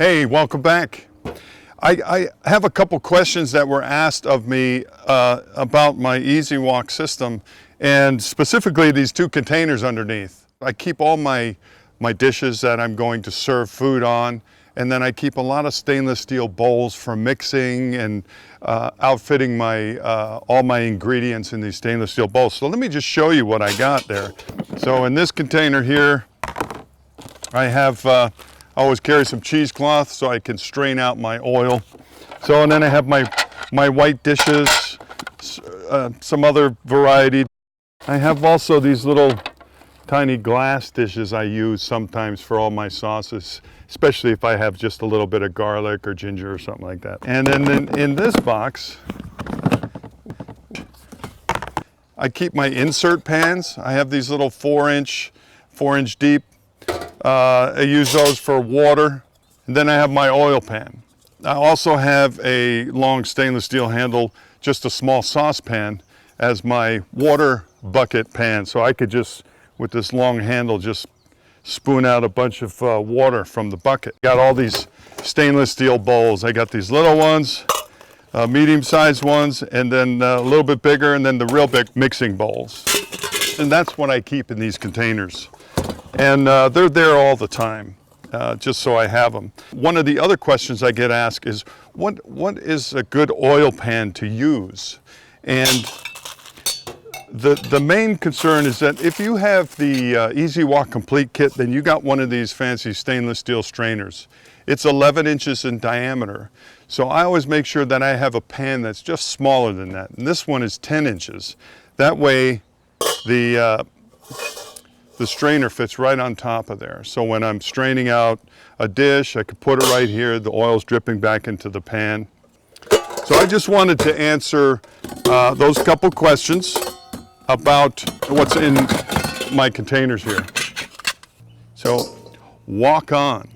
Hey, welcome back. I have a couple questions that were asked of me about my ez-wok system, and specifically these two containers underneath. I keep all my dishes that I'm going to serve food on, and then I keep a lot of stainless steel bowls for mixing and outfitting all my ingredients in these stainless steel bowls. So let me just show you what I got there. So in this container here, I have I always carry some cheesecloth so I can strain out my oil. So, and then I have my white dishes, some other variety. I have also these little tiny glass dishes I use sometimes for all my sauces, especially if I have just a little bit of garlic or ginger or something like that. And then in this box, I keep my insert pans. I have these little 4-inch deep. I use those for water. And then I have my oil pan. I also have a long stainless steel handle, just a small saucepan, as my water bucket pan. So I could just, with this long handle, just spoon out a bunch of water from the bucket. Got all these stainless steel bowls. I got these little ones, medium-sized ones, and then a little bit bigger, and then the real big mixing bowls. And that's what I keep in these containers. And they're there all the time, just so I have them. One of the other questions I get asked is, what is a good oil pan to use? And the main concern is that if you have the ez-wok complete kit, then you got one of these fancy stainless steel strainers. It's 11 inches in diameter. So I always make sure that I have a pan that's just smaller than that. And this one is 10 inches. That way the strainer fits right on top of there. So when I'm straining out a dish, I could put it right here. The oil's dripping back into the pan. So I just wanted to answer those couple questions about what's in my containers here. So walk on.